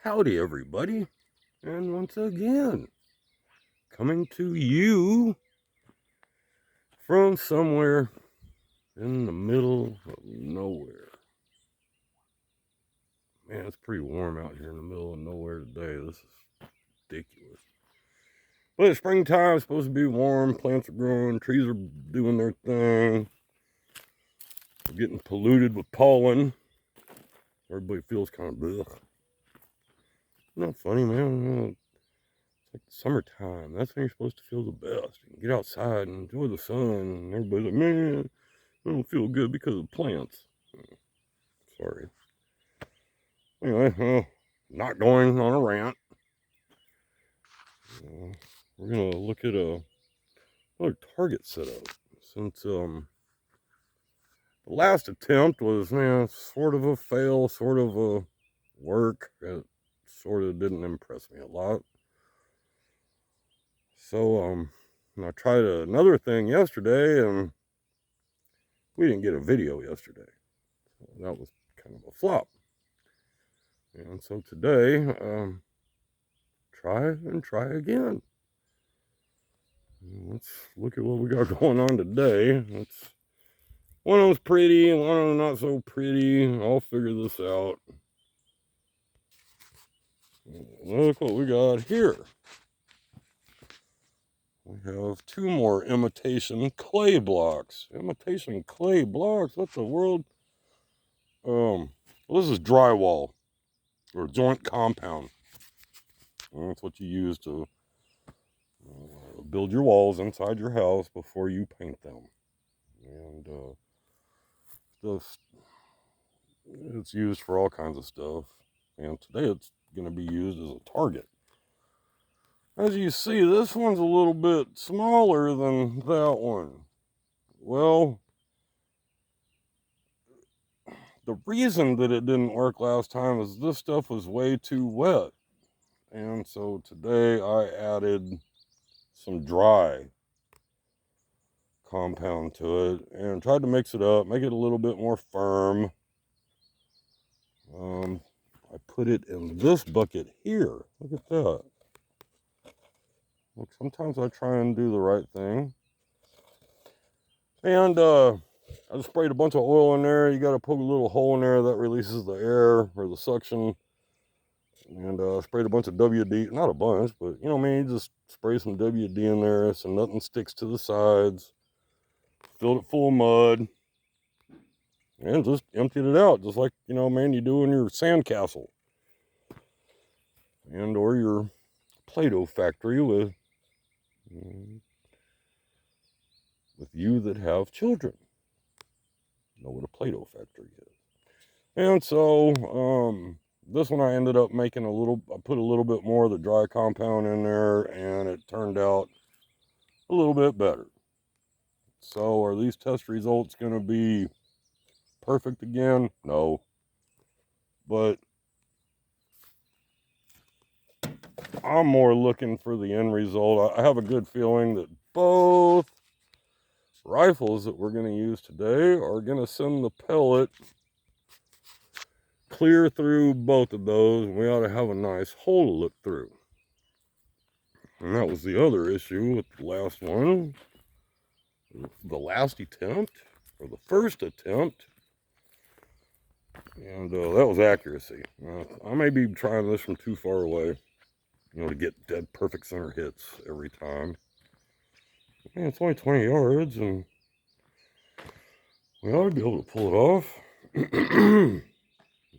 Howdy, everybody, and once again, coming to you from somewhere in the middle of nowhere. Man, it's pretty warm out here in the middle of nowhere today. This is ridiculous. But it's springtime, it's supposed to be warm, plants are growing, trees are doing their thing. We're getting polluted with pollen. Everybody feels kind of ugh. Isn't that funny, man? Like summertime, that's when you're supposed to feel the best. You can get outside and enjoy the sun, and everybody's like, man, I don't feel good because of plants. Sorry. Anyway, not going on a rant. We're going to look at another target setup. Since the last attempt was, sort of a fail, sort of a work. It sort of didn't impress me a lot. So, I tried another thing yesterday, and we didn't get a video yesterday. So that was kind of a flop. And so today, try again. Let's look at what we got going on today. One of them's pretty, and one of them not so pretty. I'll figure this out. Look what we got here. We have two more imitation clay blocks. Imitation clay blocks? What the world? Well, this is drywall, or joint compound. And that's what you use to build your walls inside your house before you paint them. And it's used for all kinds of stuff. And today it's going to be used as a target. As you see, this one's a little bit smaller than that one. Well, the reason that it didn't work last time is this stuff was way too wet. And so today I added some dry compound to it and tried to mix it up, make it a little bit more firm. I put it in this bucket here. Look at that. Look, sometimes I try and do the right thing. And I just sprayed a bunch of oil in there. You got to poke a little hole in there that releases the air or the suction. And sprayed a bunch of WD, not a bunch, but you know what I mean, you just spray some WD in there so nothing sticks to the sides. Filled it full of mud. And just emptied it out, just like, you know, man, you do in your sandcastle. And or your Play-Doh factory with you that have children. You know what a Play-Doh factory is. And so, this one I ended up making I put a little bit more of the dry compound in there, and it turned out a little bit better. So are these test results going to be perfect again? No. But I'm more looking for the end result. I have a good feeling that both rifles that we're going to use today are going to send the pellet clear through both of those. We ought to have a nice hole to look through. And that was the other issue with the last one. The last attempt, or the first attempt. And that was accuracy. I may be trying this from too far away, you know, to get dead perfect center hits every time. Man, it's only 20 yards, and we ought to be able to pull it off.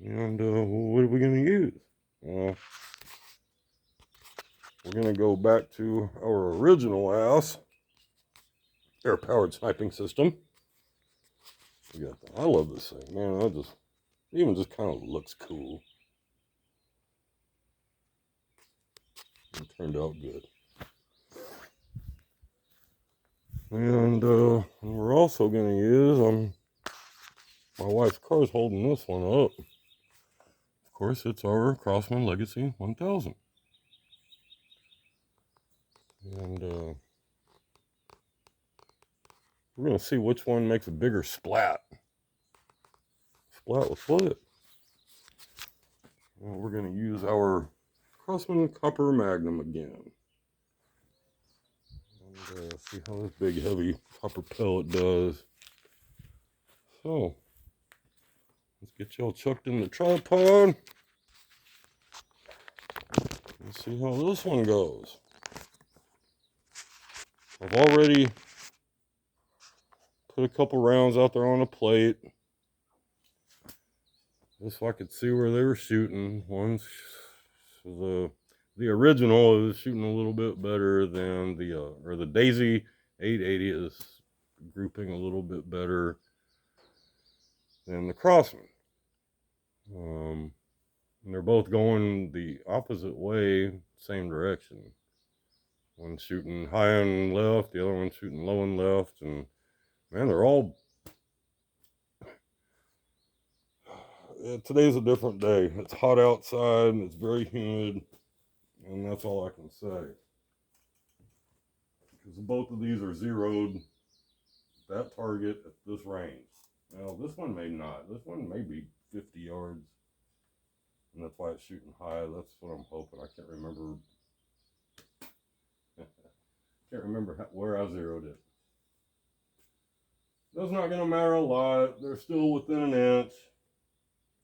And what are we going to use? We're going to go back to our original air-powered sniping system. I love this thing, man. Even just kind of looks cool. It turned out good. And we're also going to use, my wife's car's holding this one up. Of course, it's our Crossman Legacy 1000. And we're going to see which one makes a bigger splat. Splat will split. Well, we're going to use our Crossman Copper Magnum again. And see how this big heavy copper pellet does. So, let's get y'all chucked in the tripod. Let's see how this one goes. I've already put a couple rounds out there on a plate, just so I could see where they were shooting. The original is shooting a little bit better than the Daisy 880 is grouping a little bit better than the Crossman. And they're both going the opposite way, same direction. One's shooting high and left, the other one's shooting low and left, and man, they're all. Today's a different day. It's hot outside and it's very humid, and that's all I can say. Because both of these are zeroed that target at this range. Now, this one may not. This one may be 50 yards, and that's why it's shooting high. That's what I'm hoping. I can't remember. Can't remember where I zeroed it. That's not going to matter a lot. They're still within an inch.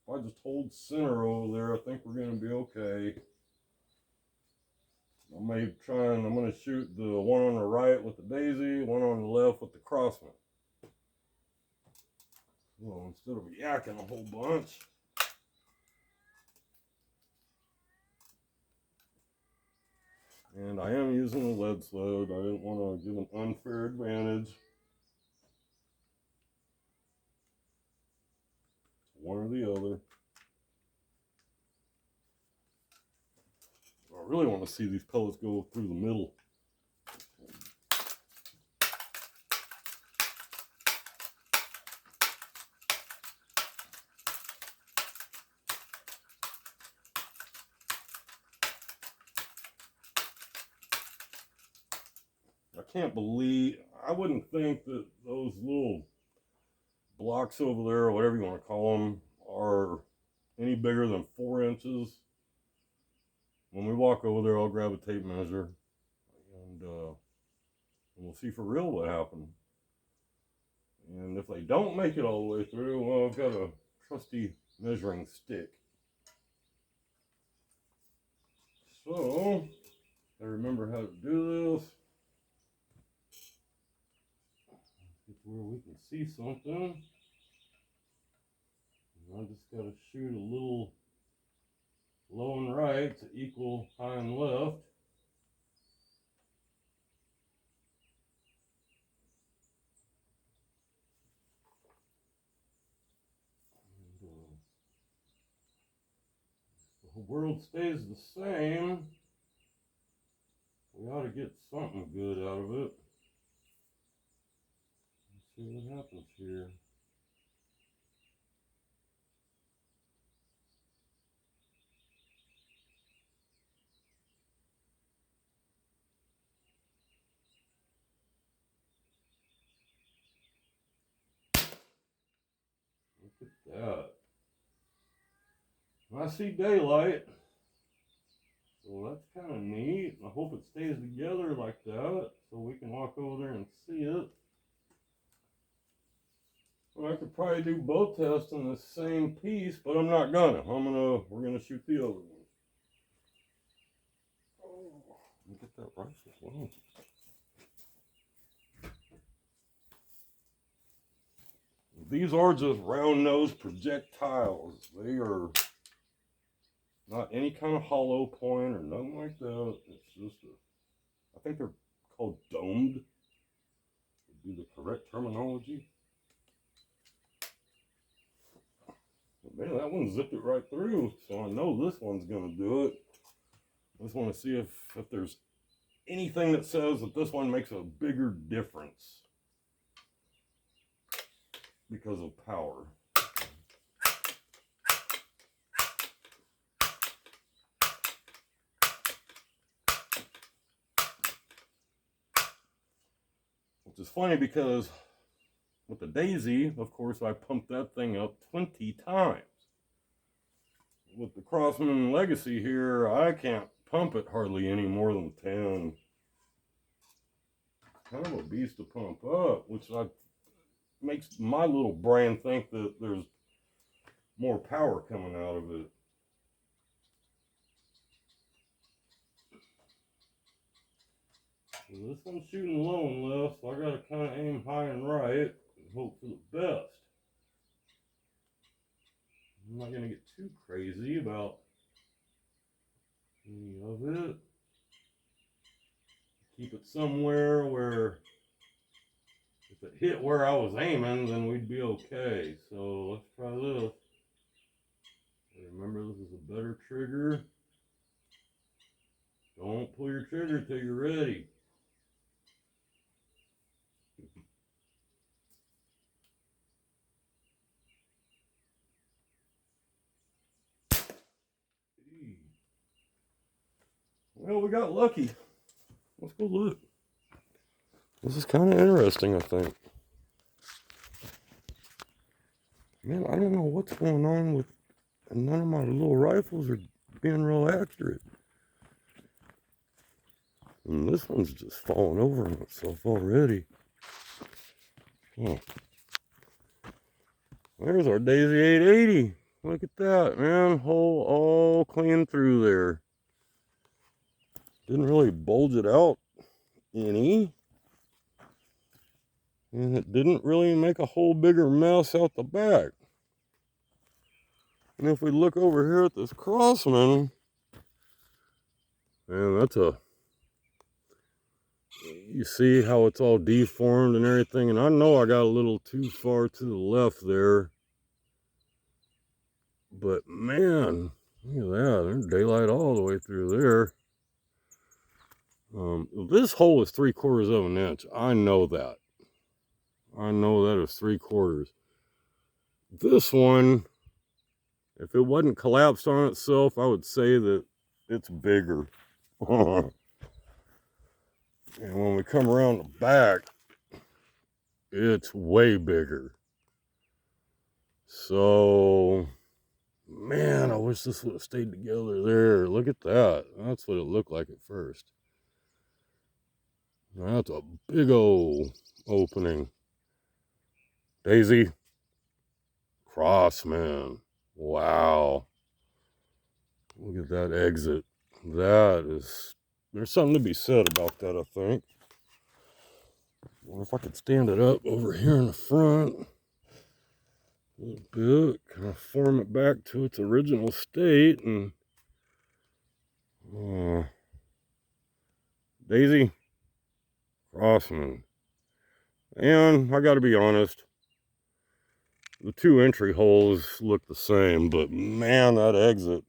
If I just hold center over there, I think we're going to be okay. I'm going to shoot the one on the right with the Daisy, one on the left with the Crossman. Well, instead of yakking a whole bunch, and I am using a lead sled. I didn't want to give an unfair advantage. One or the other. I really want to see these pellets go through the middle. I wouldn't think that those little blocks over there, or whatever you want to call them, are any bigger than 4 inches. When we walk over there, I'll grab a tape measure, and we'll see for real what happened. And if they don't make it all the way through, well, I've got a trusty measuring stick. So, I remember how to do this. Get where we can see something. And I just got to shoot a little low and right to equal high and left. And, if the world stays the same, we ought to get something good out of it. Let's see what happens here. Look at that. I see daylight, so that's kind of neat. I hope it stays together like that so we can walk over there and see it. Well, I could probably do both tests in the same piece, but I'm not gonna. We're gonna shoot the other one. Oh, let me get that rifle. Wow. These are just round-nosed projectiles. They are not any kind of hollow point or nothing like that. It's just I think they're called domed, would be the correct terminology. Man, that one zipped it right through, so I know this one's gonna do it. I just want to see if there's anything that says that this one makes a bigger difference because of power. Which is funny because with the Daisy, of course, I pumped that thing up 20 times. with the Crossman Legacy here, I can't pump it hardly any more than 10. Kind of a beast to pump up, which makes my little brain think that there's more power coming out of it. So this one's shooting low and left, so I gotta kind of aim high and right and hope for the best. I'm not gonna get too crazy about any of it. Keep it somewhere where if it hit where I was aiming, then we'd be okay. So let's try this. Remember, this is a better trigger. Don't pull your trigger till you're ready. Well, we got lucky. Let's go look. This is kind of interesting, I think. Man, I don't know what's going on with none of my little rifles are being real accurate. And this one's just falling over on itself already. Huh. There's our Daisy 880. Look at that, man. Hole all clean through there. Didn't really bulge it out any. And it didn't really make a whole bigger mess out the back. And if we look over here at this Crossman, man, you see how it's all deformed and everything. And I know I got a little too far to the left there. But man, look at that. There's daylight all the way through there. This hole is 3/4 of an inch. I know that. I know that is 3/4. This one, if it wasn't collapsed on itself, I would say that it's bigger. And when we come around the back, it's way bigger. So, man, I wish this would have stayed together there. Look at that. That's what it looked like at first. That's a big old opening. Daisy. Crossman. Wow. Look at that exit. There's something to be said about that, I think. I wonder if I could stand it up over here in the front a little bit, kind of form it back to its original state. And Daisy, Crossman. And I got to be honest, the two entry holes look the same, but man, that exit.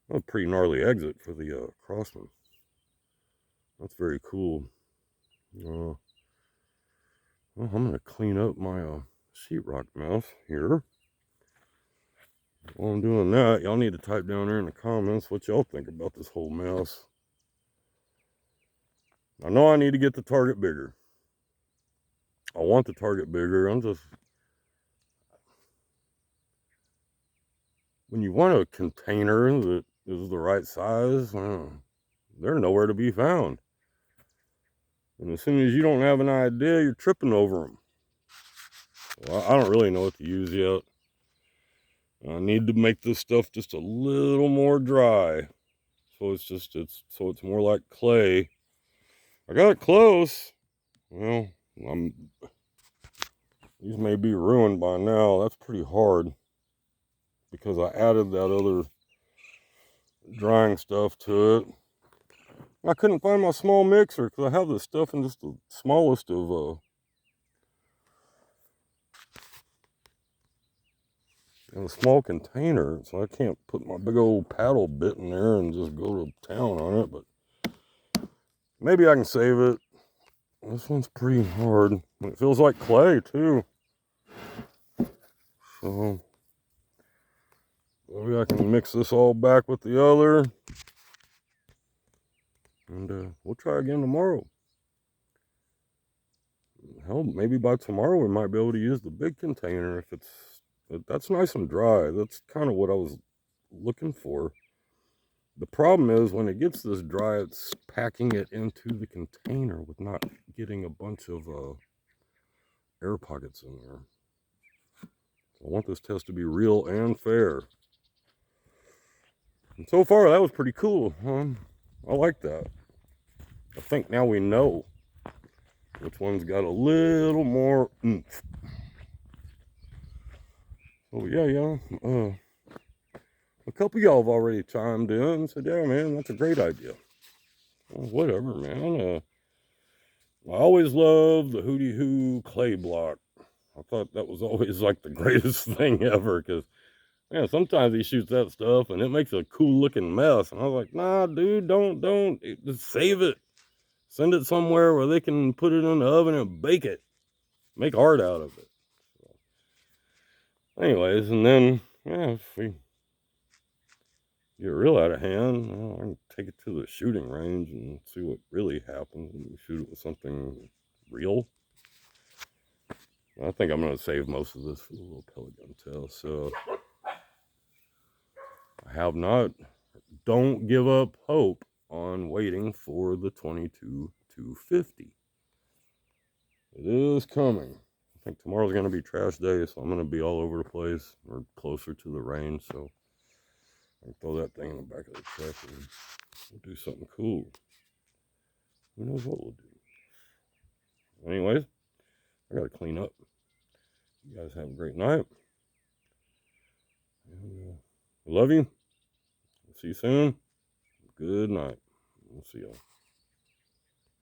That's a pretty gnarly exit for the Crossman. That's very cool. Well, I'm going to clean up my sheetrock mess here. While I'm doing that, y'all need to type down there in the comments what y'all think about this whole mess. I know I need to get the target bigger. I want the target bigger. When you want a container that is the right size, they're nowhere to be found. And as soon as you don't have an idea, you're tripping over them. Well, I don't really know what to use yet. I need to make this stuff just a little more dry. So it's more like clay. I got it close. Well, these may be ruined by now. That's pretty hard because I added that other drying stuff to it. I couldn't find my small mixer because I have this stuff in just the smallest of in a small container, so I can't put my big old paddle bit in there and just go to town on it. But maybe I can save it. This one's pretty hard. It feels like clay too. So maybe I can mix this all back with the other. And we'll try again tomorrow. Hell, maybe by tomorrow we might be able to use the big container if it's But that's nice and dry. That's kind of what I was looking for. The problem is when it gets this dry, it's packing it into the container with not getting a bunch of air pockets in there. So I want this test to be real and fair. And so far, that was pretty cool. I like that. I think now we know which one's got a little more oomph. So yeah. A couple of y'all have already chimed in and said, yeah, man, that's a great idea. Well, whatever, man. I always loved the Hootie Hoo clay block. I thought that was always like the greatest thing ever because, man, sometimes he shoots that stuff and it makes a cool looking mess. And I was like, nah, dude, don't. Just save it. Send it somewhere where they can put it in the oven and bake it. Make art out of it. So, anyways, and then, yeah, if we get real out of hand, I can take it to the shooting range and see what really happens when we shoot it with something real. I think I'm going to save most of this for the little pellet gun test. So I have not. Don't give up hope on waiting for the 22-250. It is coming. I think tomorrow's going to be trash day, so I'm going to be all over the place or closer to the range. So I can throw that thing in the back of the truck and we'll do something cool. Who knows what we'll do. Anyways, I got to clean up. You guys have a great night. And, love you. See you soon. Good night. We'll see y'all.